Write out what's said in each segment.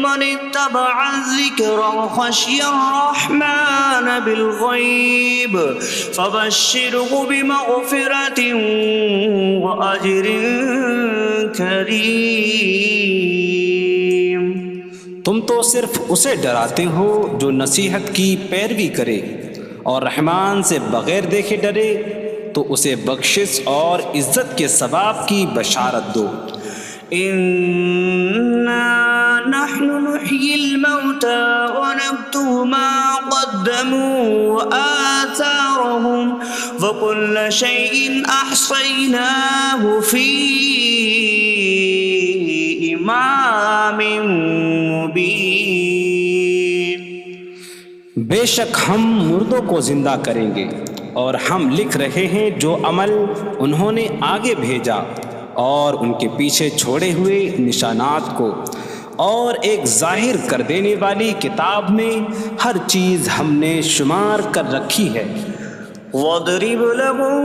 من اتبع الذكر وخشي الرحمن بالغيب فبشره بمغفرة وأجر كريم۔ تم تو صرف اسے ڈراتے ہو جو نصیحت کی پیروی کرے اور رحمان سے بغیر دیکھے ڈرے، تو اسے بخشش اور عزت کے ثواب کی بشارت دو۔ نحن نحيي الموتى ونكتب ما قدموا وآثارهم وكل شيء أحصيناه في إمام مبين۔ بے شک ہم مردوں کو زندہ کریں گے اور ہم لکھ رہے ہیں جو عمل انہوں نے آگے بھیجا اور ان کے پیچھے چھوڑے ہوئے نشانات کو، اور ایک ظاہر کر دینے والی کتاب میں ہر چیز ہم نے شمار کر رکھی ہے۔ وَاضْرِبْ لَهُم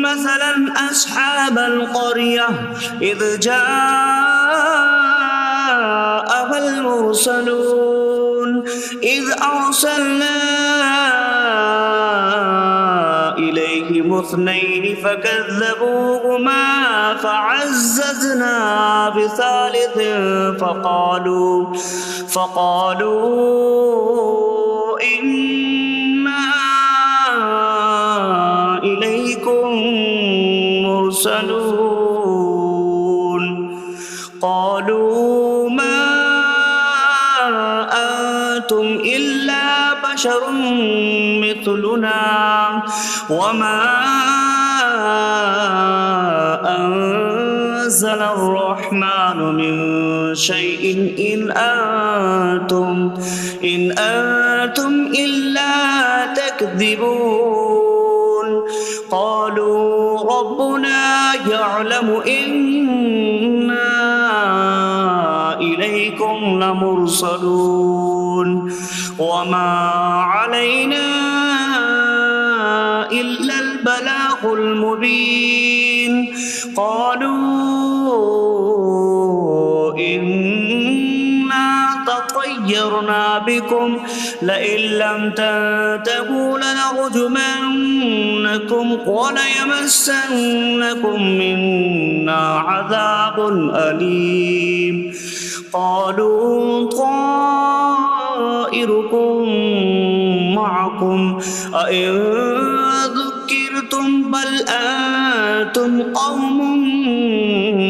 مَّثَلًا أَصْحَابَ الْقَرْيَةِ إِذْ جَاءَهَا الْمُرْسَلُونَ إِذْ أَرْسَلْنَا إِلَيْهِمُ اثنين فكذبوهما فعززنا بثالث فقالوا إنا إليكم مرسلون قالوا ما أنتم إلا بشر مثلنا وما أنزل الرحمن من شيء إن أنتم إلا تكذبون قالوا ربنا يعلم إنا إليكم لمرسلون وما علينا إلا البلاغ المبين قالوا إنا تطيرنا بكم لئن لم تنتهوا لنرجمنكم وليمسنكم منا عذاب أليم قالوا طائركم معكم أئن ذكرتم بل أنتم قوم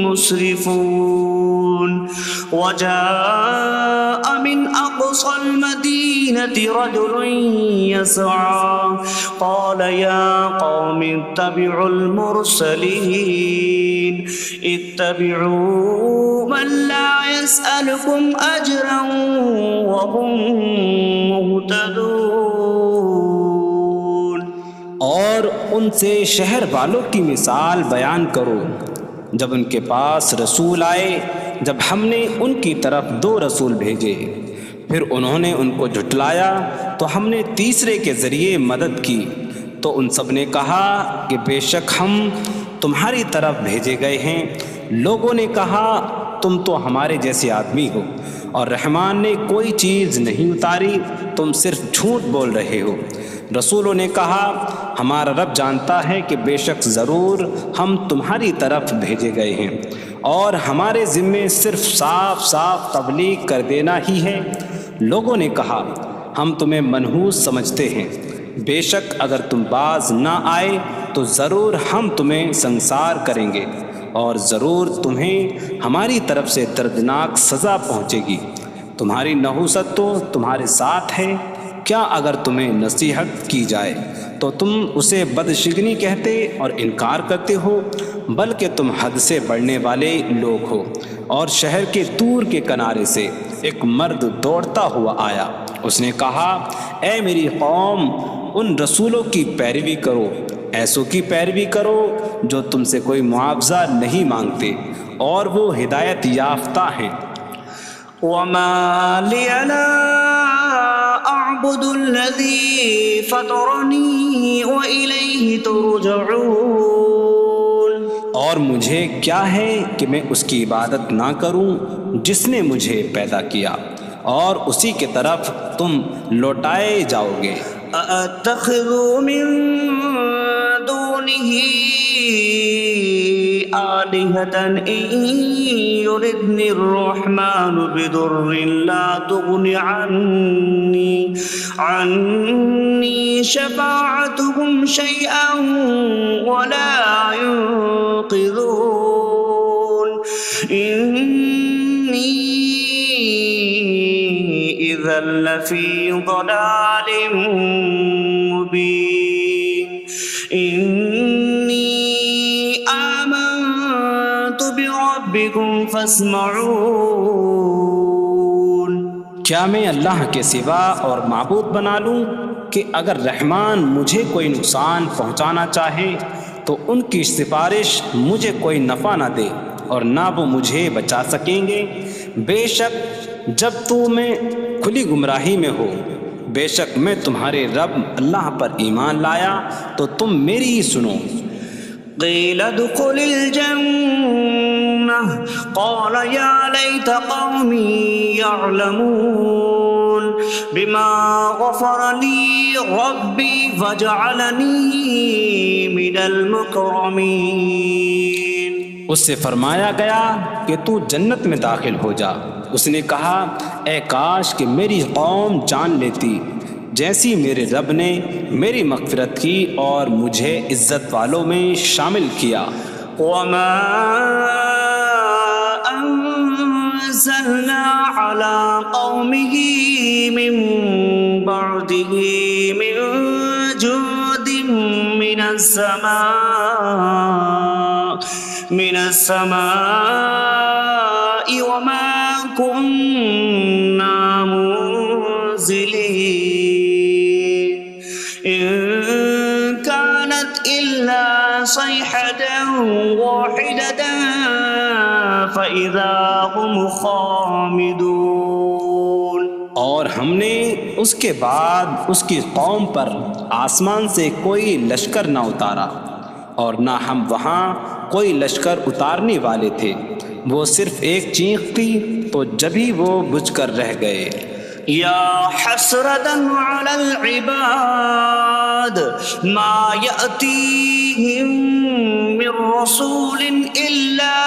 مسرفون وجاء من أقصى المدينة رجل يسعى قال يا قوم اتبعوا المرسلين اتبعوا من لا يسألكم أجرا وهم مهتدون اور ان سے شہر والوں کی مثال بیان کرو جب ان کے پاس رسول آئے جب ہم نے ان کی طرف 2 رسول بھیجے پھر انہوں نے ان کو جھٹلایا تو ہم نے تیسرے کے ذریعے مدد کی تو ان سب نے کہا کہ بے شک ہم تمہاری طرف بھیجے گئے ہیں لوگوں نے کہا تم تو ہمارے جیسے آدمی ہو اور رحمان نے کوئی چیز نہیں اتاری تم صرف جھوٹ بول رہے ہو رسولوں نے کہا ہمارا رب جانتا ہے کہ بے شک ضرور ہم تمہاری طرف بھیجے گئے ہیں اور ہمارے ذمے صرف صاف صاف تبلیغ کر دینا ہی ہے لوگوں نے کہا ہم تمہیں منحوس سمجھتے ہیں بے شک اگر تم باز نہ آئے تو ضرور ہم تمہیں سنسار کریں گے اور ضرور تمہیں ہماری طرف سے دردناک سزا پہنچے گی تمہاری نحوست تو تمہارے ساتھ ہے کیا اگر تمہیں نصیحت کی جائے تو تم اسے بدشگنی کہتے اور انکار کرتے ہو بلکہ تم حد سے بڑھنے والے لوگ ہو اور شہر کے دور کے کنارے سے ایک مرد دوڑتا ہوا آیا اس نے کہا اے میری قوم ان رسولوں کی پیروی کرو ایسوں کی پیروی کرو جو تم سے کوئی معاوضہ نہیں مانگتے اور وہ ہدایت یافتہ ہیں وما لي لا أعبد الذي فطرني وإليه ترجعون اور مجھے کیا ہے کہ میں اس کی عبادت نہ کروں جس نے مجھے پیدا کیا اور اسی کی طرف تم لوٹائے جاؤ گے أأتخذ من دونه آلهة إن يردني الرحمن بضر لا تغن عني شفاعتهم شيئا ولا ينقذون إني إذا لفي ضلال مبين إني آمنت بربكم فاسمعون کیا میں اللہ کے سوا اور معبود بنا لوں کہ اگر رحمان مجھے کوئی نقصان پہنچانا چاہے تو ان کی سفارش مجھے کوئی نفع نہ دے اور نہ وہ مجھے بچا سکیں گے بے شک جب میں کھلی گمراہی میں ہو بے شک میں تمہارے رب اللہ پر ایمان لایا تو تم میری ہی سنو قيل ادخل الجنة قال يا ليت قومي يعلمون بما غفر لي ربي فجعلني من المكرمين. اس سے فرمایا گیا کہ تو جنت میں داخل ہو جا. اس نے کہا اے کاش کہ میری قوم جان لیتی جیسی میرے رب نے میری مغفرت کی اور مجھے عزت والوں میں شامل کیا. وما أنزلنا على قومه من بعده من جود من السماء وما كنا منزلين إن كانت إلا صيحة واحدة فإذا هم خامدون. اور ہم نے اس کے بعد اس کی قوم پر آسمان سے کوئی لشکر نہ اتارا اور نہ ہم وہاں کوئی لشکر اتارنے والے تھے. وہ صرف ایک چیخ تھی تو جبھی وہ بجھ کر رہ گئے. يا حسرة على العباد ما يأتيهم من رسول إلا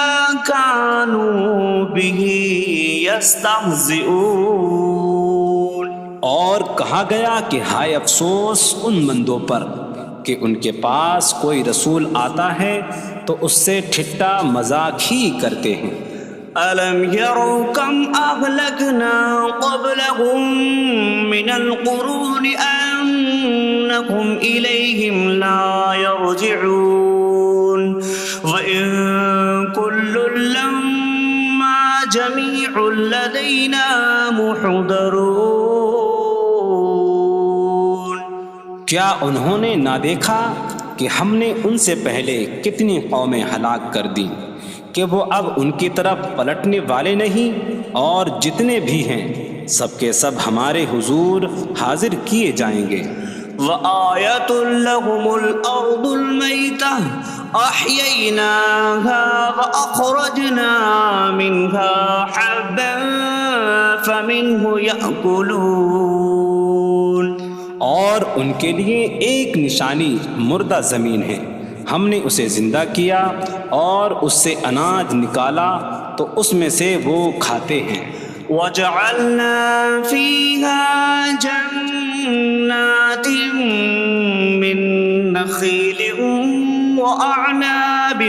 كانوا به يستهزئون. اور کہا گیا کہ ہائے افسوس ان بندوں پر کہ ان کے پاس کوئی رسول آتا ہے تو اس سے ٹھٹا مذاق ہی کرتے ہیں. ألم يروا كم أهلكنا قبلهم من القرون أنكم إليهم لا يرجعون وإن كل لما جميع لدينا محضرون. کیا انہوں نے نہ دیکھا کہ ہم نے ان سے پہلے کتنی قومیں ہلاک کر دیں کہ وہ اب ان کی طرف پلٹنے والے نہیں، اور جتنے بھی ہیں سب کے سب ہمارے حضور حاضر کیے جائیں گے. وآية لهم الأرض الميتة أحييناها وأخرجنا منها حبا فمنه يأكلون. اور ان کے لیے ایک نشانی مردہ زمین ہے، ہم نے اسے زندہ کیا اور اس سے اناج نکالا تو اس میں سے وہ کھاتے ہیں. وجعلنا فيها جنات من نخيل وأعناب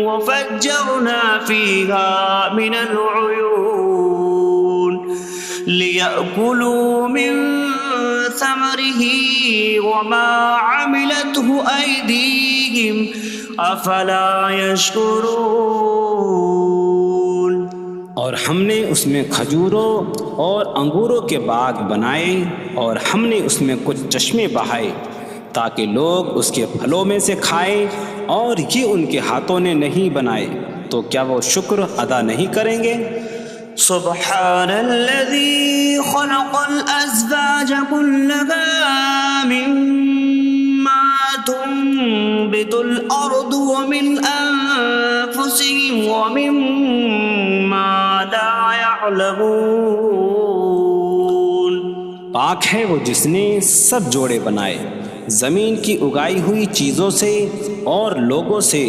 وفجرنا فيها من العيون ليأكلوا من ثمره وما عملته أيديهم أفلا يشكرون. اور ہم نے اس میں کھجوروں اور انگوروں کے باغ بنائے اور ہم نے اس میں کچھ چشمے بہائے تاکہ لوگ اس کے پھلوں میں سے کھائیں، اور یہ ان کے ہاتھوں نے نہیں بنائے تو کیا وہ شکر ادا نہیں کریں گے؟ سبحان الذي خلق الأزواج كلها مما تنبت الأرض ومن أنفسهم ومما لا يعلمون. پاک ہے وہ جس نے سب جوڑے بنائے زمین کی اگائی ہوئی چیزوں سے اور لوگوں سے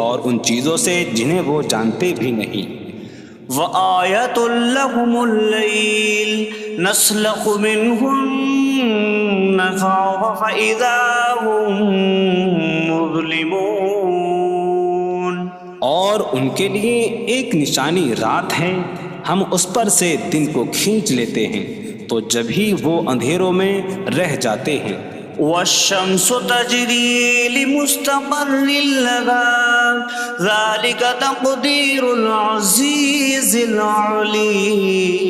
اور ان چیزوں سے جنہیں وہ جانتے بھی نہیں. وآية لهم الليل نسلخ منه النهار فإذا هم مظلمون. اور ان کے لیے ایک نشانی رات ہے، ہم اس پر سے دن کو کھینچ لیتے ہیں تو جبھی وہ اندھیروں میں رہ جاتے ہیں. والشمس تجري لمستقر لها ذلك تقدير العزيز العليم.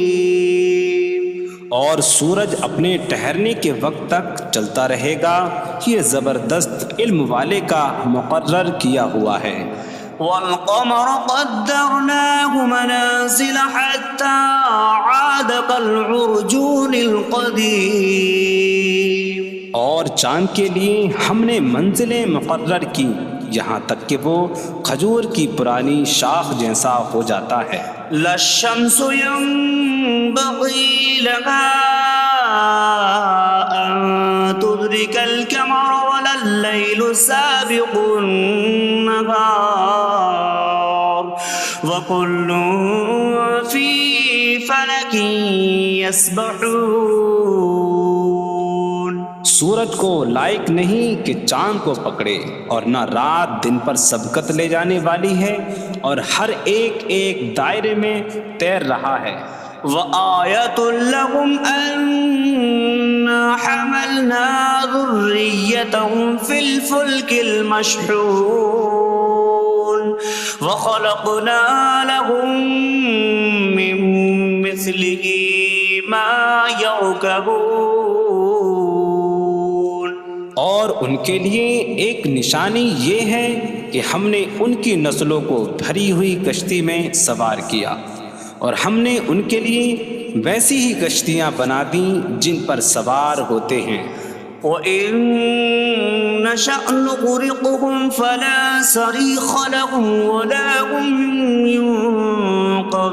اور سورج اپنے ٹھہرنے کے وقت تک چلتا رہے گا، یہ زبردست علم والے کا مقرر کیا ہوا ہے. والقمر قدرناه منازل حتى عاد كالعرجون القديم. اور چاند کے لیے ہم نے منزلیں مقرر کی یہاں تک کہ وہ کھجور کی پرانی شاخ جیسا ہو جاتا ہے. لا الشمس ينبغي لها أن تدرك يدرك القمر ولا الليل سابق النهار وكل في فلك يسبحون۔ سورج کو لائق نہیں کہ چاند کو پکڑے، اور نہ رات دن پر سبقت لے جانے والی ہے، اور ہر ایک ایک دائرے میں تیر رہا ہے۔ وآية لهم أنا حملنا ذريتهم في الفلك المشحون وخلقنا لهم من مثله ما يركبون۔ اور ان کے لیے ایک نشانی یہ ہے کہ ہم نے ان کی نسلوں کو بھری ہوئی کشتی میں سوار کیا، اور ہم نے ان کے لیے ویسی ہی کشتیاں بنا دیں جن پر سوار ہوتے ہیں۔ وَإِن نَّشَأْ نُغْرِقْهُمْ فَلَا صَرِيخَ لَهُمْ وَلَا هُمْ يُنقَذُونَ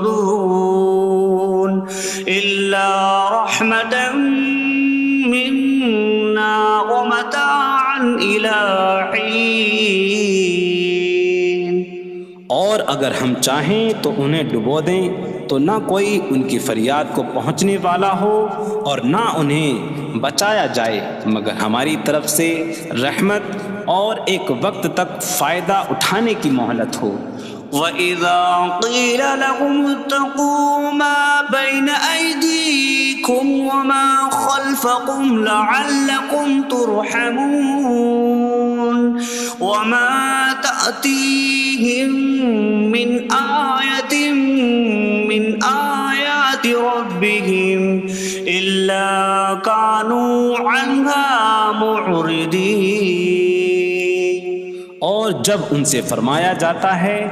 إِلَّا رَحْمَةً مِّنَّا وَمَتَاعًا إِلَىٰ حِينٍ۔ اور اگر ہم چاہیں تو انہیں ڈبو دیں تو نہ کوئی ان کی فریاد کو پہنچنے والا ہو، اور نہ انہیں بچایا جائے مگر ہماری طرف سے رحمت اور ایک وقت تک فائدہ اٹھانے کی مہلت ہو۔ وَإِذَا قِيلَ لَهُمُ اتَّقُوا مَا بَيْنَ أَيْدِيكُمْ وَمَا خَلْفَكُمْ لَعَلَّكُمْ تُرْحَمُونَ وَمَا تَأْتِيهِم مِّنْ آيَةٍ مِّنْ آيَاتِ رَبِّهِمْ إِلَّا كَانُوا عَنْهَا مُعْرِضِينَ۔ اور جب ان سے فرمایا جاتا ہے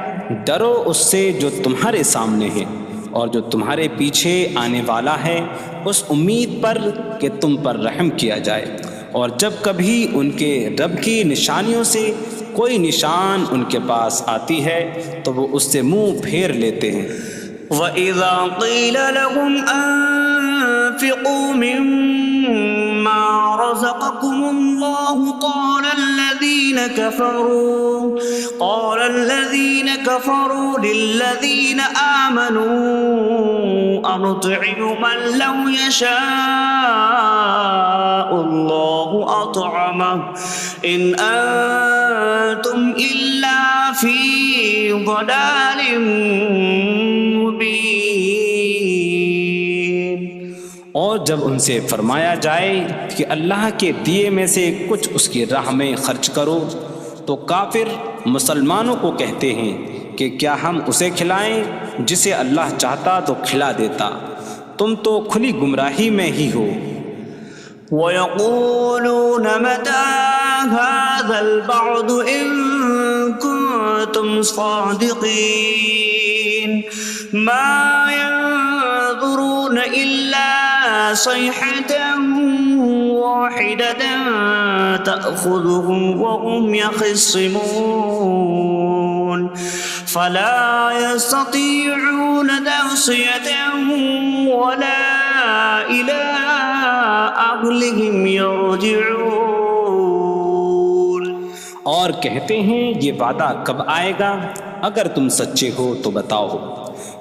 ڈرو اس سے جو تمہارے سامنے ہے اور جو تمہارے پیچھے آنے والا ہے، اس امید پر کہ تم پر رحم کیا جائے، اور جب کبھی ان کے رب کی نشانیوں سے کوئی نشان ان کے پاس آتی ہے تو وہ اس سے منہ پھیر لیتے ہیں۔ وَإِذَا قِيلَ لَهُمْ أَنفِقُوا مِمَّا رَزَقَكُمُ اللَّهُ قَالَ الَّذِينَ كَفَرُوا لِلَّذِينَ آمَنُوا أَنُطْعِمُ مَن لَّوْ يَشَاءُ اللَّهُ أَطْعَمَهُ إِنْ أَنتُمْ إِلَّا فِي ضَلَالٍ مبین۔ اور جب ان سے فرمایا جائے کہ اللہ کے دیے میں سے کچھ اس کی راہ میں خرچ کرو تو کافر مسلمانوں کو کہتے ہیں کہ کیا ہم اسے کھلائیں جسے اللہ چاہتا تو کھلا دیتا، تم تو کھلی گمراہی میں ہی ہو۔ وَيَقُولُونَ مَتَىٰ هَٰذَا الْوَعْدُ إِن كُنتُمْ صَادِقِينَ مَا يَنظُرُونَ إِلَّا صَيْحَةً وَاحِدَةً تَأْخُذُهُمْ وَهُمْ يَخِصِّمُونَ فَلَا يَسْتَطِيعُونَ تَوْصِيَةً وَلَا إِلَىٰ أَهْلِهِمْ يَرْجِعُونَ۔ اور کہتے ہیں یہ وعدہ کب آئے گا؟ اگر تم سچے ہو تو بتاؤ۔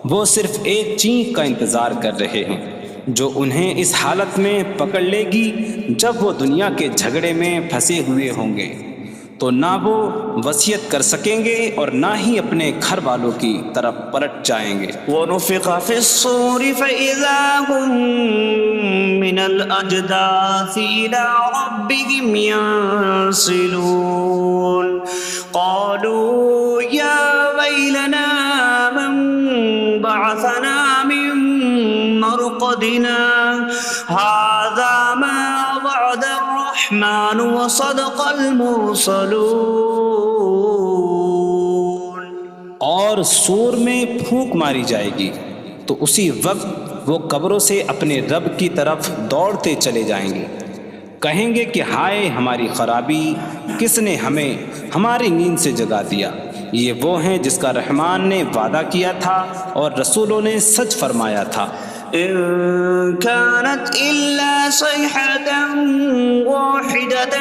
وہ صرف ایک چینخ کا انتظار کر رہے ہیں جو انہیں اس حالت میں پکڑ لے گی جب وہ دنیا کے جھگڑے میں پھنسے ہوئے ہوں گے، تو نہ وہ وصیت کر سکیں گے اور نہ ہی اپنے گھر والوں کی طرف پلٹ جائیں گے۔ وَنُفِخَ فِي الصُّورِ فَإِذَا هُم مِّنَ الْأَجْدَاثِ إِلَىٰ رَبِّهِمْ يَنسِلُونَ قَالُوا يَا وَيْلَنَا مَن بَعَثَنَا مِن مَّرْقَدِنَا هَٰذَا مَا وَعَدَ الرَّحْمَٰنُ وَصَدَقَ الْمُرْسَلُونَ۔ اور سور میں پھونک ماری جائے گی تو اسی وقت وہ قبروں سے اپنے رب کی طرف دوڑتے چلے جائیں گے، کہیں گے کہ ہائے ہماری خرابی، کس نے ہمیں ہماری نیند سے جگا دیا۔ یہ وہ ہیں جس کا رحمان نے وعدہ کیا تھا اور رسولوں نے سچ فرمایا تھا۔ إن كانت إلا صيحة واحدة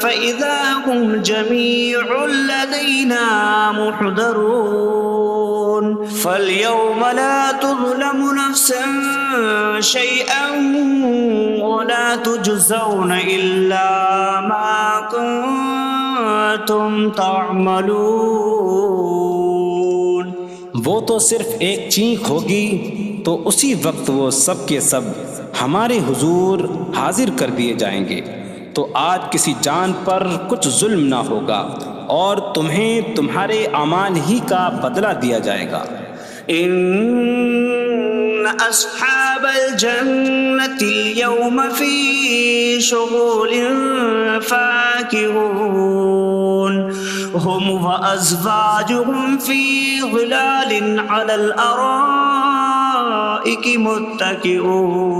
فإذا هم جميع لدينا محضرون فاليوم لا تظلم نفس شيئا ولا تجزون إلا ما كنتم تعملون. وہ تو صرف ایک چینخ ہوگی تو اسی وقت وہ سب کے سب ہمارے حضور حاضر کر دیے جائیں گے. تو آج کسی جان پر کچھ ظلم نہ ہوگا اور تمہیں تمہارے اعمال ہی کا بدلہ دیا جائے گا. إن أصحاب الجنة اليوم في شغل فاكهون هم وأزواجهم في ظلال على الأرائك متكئون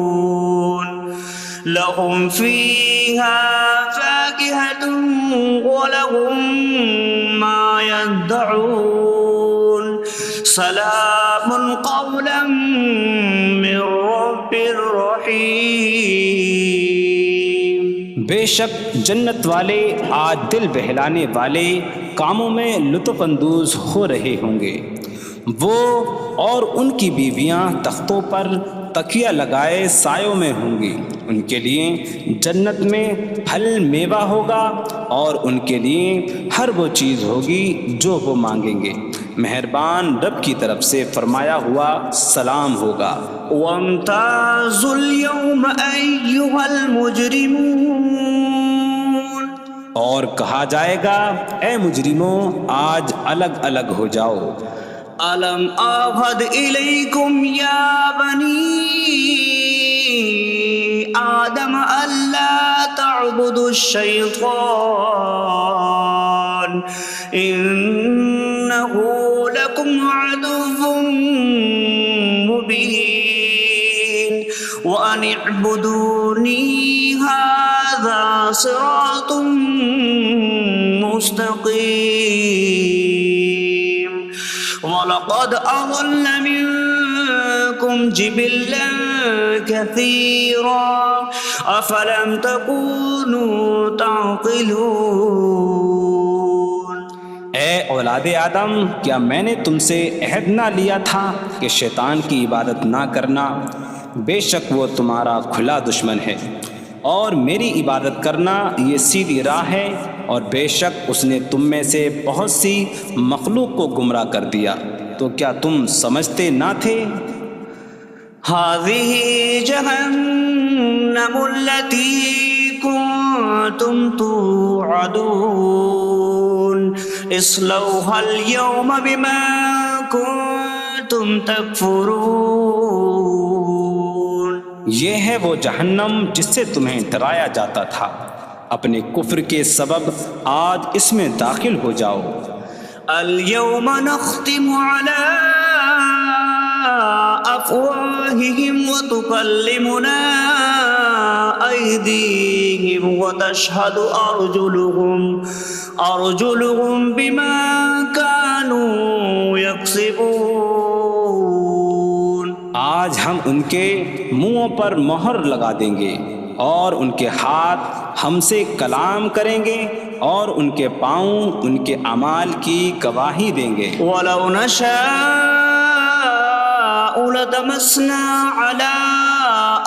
لهم فيها فاكهة ولهم ما يدعون سلام قولا من رب رحیم. بے شک جنت والے آج دل بہلانے والے کاموں میں لطف اندوز ہو رہے ہوں گے. وہ اور ان کی بیویاں تختوں پر تکیہ لگائے سایوں میں ہوں گی. ان کے لیے جنت میں پھل میوہ ہوگا اور ان کے لیے ہر وہ چیز ہوگی جو وہ مانگیں گے. مہربان رب کی طرف سے فرمایا ہوا سلام ہوگا. وامتازوا اليوم أيها المجرمون. اور کہا جائے گا اے مجرموں آج الگ الگ ہو جاؤ. ألم أعهد إليكم يا بني آدم ألا تعبدوا الشيطان إنه لكم عدو مبين وأن اعبدوني هذا صراط مستقيم. وَلَقَدْ أَضَلَّ مِنكُمْ جِبِلًّا كَثِيرًا أَفَلَمْ تَكُونُوا تَعْقِلُونَ. اے اولاد آدم کیا میں نے تم سے عہد نہ لیا تھا کہ شیطان کی عبادت نہ کرنا؟ بے شک وہ تمہارا کھلا دشمن ہے اور میری عبادت کرنا یہ سیدھی راہ ہے. اور بے شک اس نے تم میں سے بہت سی مخلوق کو گمراہ کر دیا. تو کیا تم سمجھتے نہ تھے؟ هذه جهنم التي كنتم توعدون اصلوها اليوم بما كنتم تكفرون. یہ ہے وہ جہنم جس سے تمہیں ڈرایا جاتا تھا. اپنے کفر کے سبب آج اس میں داخل ہو جاؤ. اليوم نختم على أفواههم وتكلمنا أيديهم وتشهد أرجلهم بما كانوا يكسبون. آج ہم ان کے منہوں پر مہر لگا دیں گے اور ان کے ہاتھ ہم سے کلام کریں گے اور ان کے پاؤں ان کے اعمال کی گواہی دیں گے. وَلَوْ نَشَاءُ لَطَمَسْنَا عَلَىٰ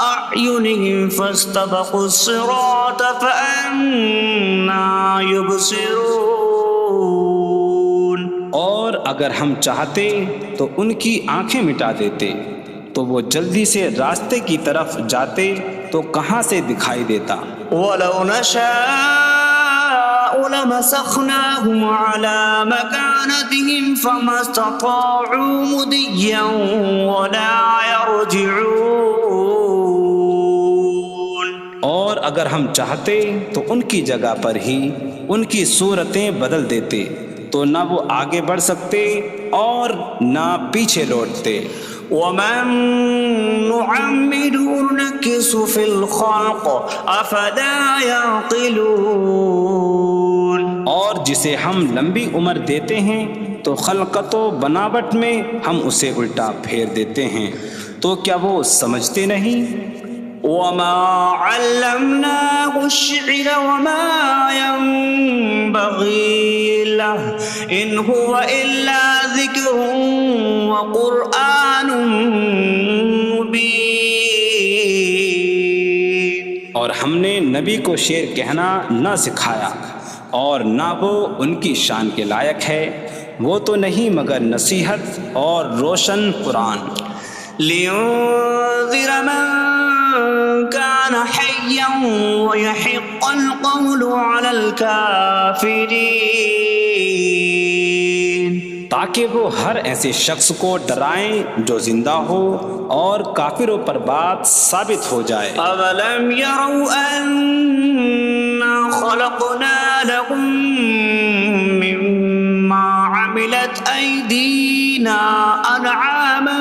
أَعْيُنِهِمْ فَاسْتَبَقُوا الصِّرَاطَ فَأَنَّىٰ يُبْصِرُونَ. اور اگر ہم چاہتے تو ان کی آنکھیں مٹا دیتے تو وہ جلدی سے راستے کی طرف جاتے تو کہاں سے دکھائی دیتا. وَلَوْ نَشَاءُ لَمَسَخْنَاهُمْ عَلَىٰ مَكَانَتِهِمْ فَمَا اسْتَطَاعُوا مُضِيًّا وَلَا يَرْجِعُونَ. اور اگر ہم چاہتے تو ان کی جگہ پر ہی ان کی صورتیں بدل دیتے تو نہ وہ آگے بڑھ سکتے اور نہ پیچھے لوٹتے. وَمَن نُعَمِّرْهُ نُنَكِّسْهُ فِي الْخَلْقِ أَفَلَا يَعْقِلُونَ. اور جسے ہم لمبی عمر دیتے ہیں تو خلقت و بناوٹ میں ہم اسے الٹا پھیر دیتے ہیں. تو کیا وہ سمجھتے نہیں؟ وما علمناه الشعر وما ينبغي له إن هو إلا ذكر وقرآن مبين. اور ہم نے نبی کو شعر کہنا نہ سکھایا اور نہ وہ ان کی شان کے لائق ہے، وہ تو نہیں مگر نصیحت اور روشن قرآن. لينذر من كان حيا ويحق القول على الكافرين. تاکہ وہ ہر ایسے شخص کو ڈرائیں جو زندہ ہو اور کافروں پر بات ثابت ہو جائے. أولم يروا أنا خلقنا لهم مما عملت أيدينا أنعاما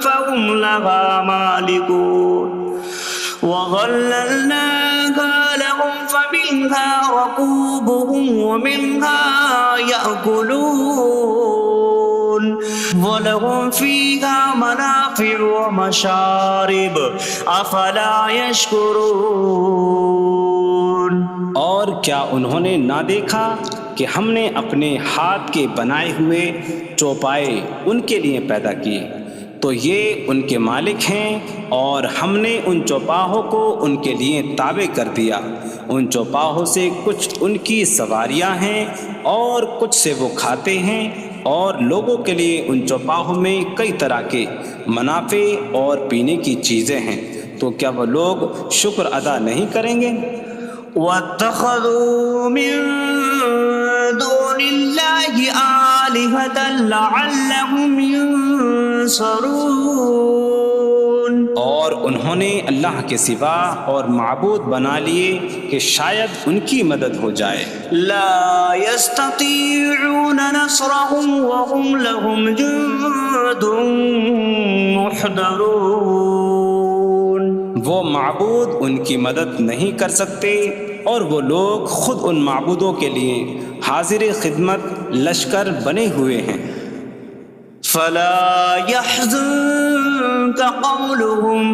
فهم لها مالكون وظللناها لهم فمنها ركوبهم ومنها يأكلون ولهم فيها منافع ومشارب أفلا يشكرون. اور کیا انہوں نے نہ دیکھا کہ ہم نے اپنے ہاتھ کے بنائے ہوئے چوپائے ان کے لیے پیدا کیے، تو یہ ان کے مالک ہیں، اور ہم نے ان چوپاہوں کو ان کے لیے تابع کر دیا. ان چوپاہوں سے کچھ ان کی سواریاں ہیں اور کچھ سے وہ کھاتے ہیں، اور لوگوں کے لیے ان چوپاہوں میں کئی طرح کے منافع اور پینے کی چیزیں ہیں. تو کیا وہ لوگ شکر ادا نہیں کریں گے؟ واتخذوا من دون الله آلهة لعلهم ينصرون. اور انہوں نے اللہ کے سوا اور معبود بنا لیے کہ شاید ان کی مدد ہو جائے. لا يستطيعون نصرهم وهم لهم جند محضرون. وہ معبود ان کی مدد نہیں کر سکتے اور وہ لوگ خود ان معبودوں کے لیے حاضر خدمت لشکر بنے ہوئے ہیں. فلا يحزنك قولهم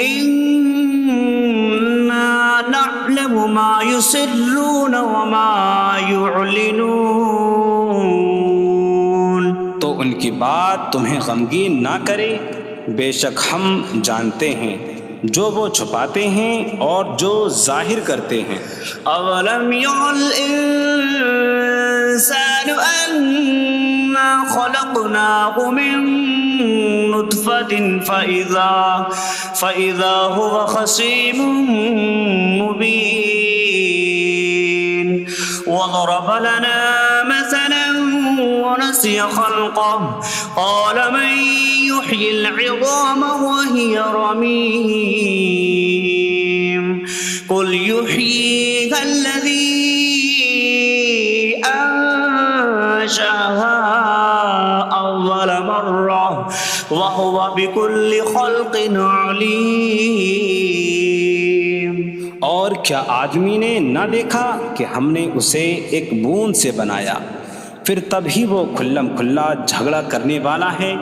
إنا نعلم ما يسرون وما يعلنون. تو ان کی بات تمہیں غمگین نہ کرے، بے شک ہم جانتے ہیں جو وہ چھپاتے ہیں اور جو ظاہر کرتے ہیں. أولم ير الإنسان أنا خلقناه من نطفة فإذا هو خصيم مبين. وضرب لنا مثلا ونسي خلقه قال من يحيي العظام وهي رميم. قل يحييها الذي أنشأها أول مرة وهو بكل خلق عليم. اور کیا آدمی نے نہ دیکھا کہ ہم نے اسے ایک بوند سے بنایا، پھر تب ہی وہ کھلم کھلا جھگڑا کرنے والا ہے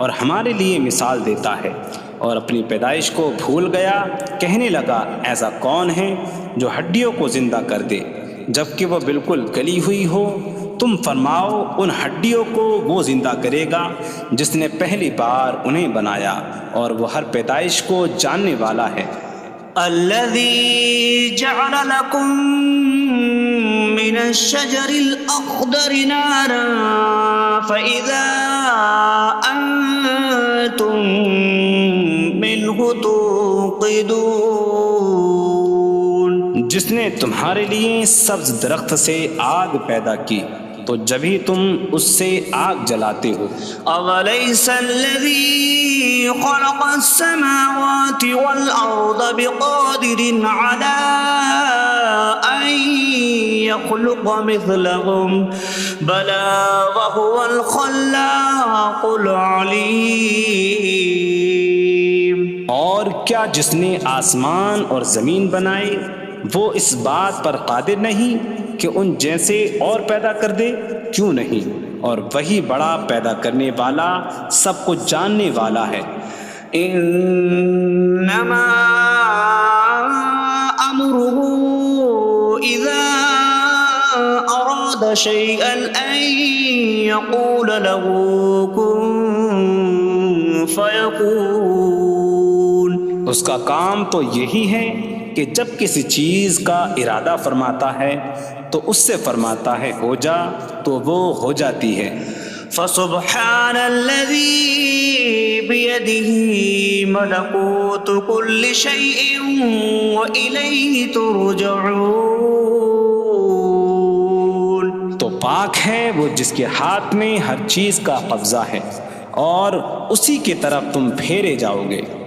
اور ہمارے لیے مثال دیتا ہے. اور اپنی پیدائش کو بھول گیا، کہنے لگا ایسا کون ہے جو ہڈیوں کو زندہ کر دے جبکہ وہ بالکل گلی ہوئی ہو. تم فرماؤ ان ہڈیوں کو وہ زندہ کرے گا جس نے پہلی بار انہیں بنایا، اور وہ ہر پیدائش کو جاننے والا ہے. الذي جعل لكم من الشجر الأخضر نارا فإذا أنتم منه توقدون. جس نے تمہارے لیے سبز درخت سے آگ پیدا کی تو جبھی تم اس سے آگ جلاتے ہو. أوليس الذي خلق السماوات والأرض بقادر على أن يخلق مثلهم بلى وهو الخلاق العليم. اور کیا جس نے آسمان اور زمین بنائے وہ اس بات پر قادر نہیں کہ ان جیسے اور پیدا کر دے؟ کیوں نہیں، اور وہی بڑا پیدا کرنے والا سب کچھ جاننے والا ہے. انما امره اذا اراد شيئا ان يقول له كن فيكون. اس کا کام تو یہی ہے کہ جب کسی چیز کا ارادہ فرماتا ہے تو اس سے فرماتا ہے ہو جا، تو وہ ہو جاتی ہے. فسبحان الذي بيده ملكوت كل شيء وإليه ترجعون. تو پاک ہے وہ جس کے ہاتھ میں ہر چیز کا قبضہ ہے اور اسی کی طرف تم پھیرے جاؤ گے.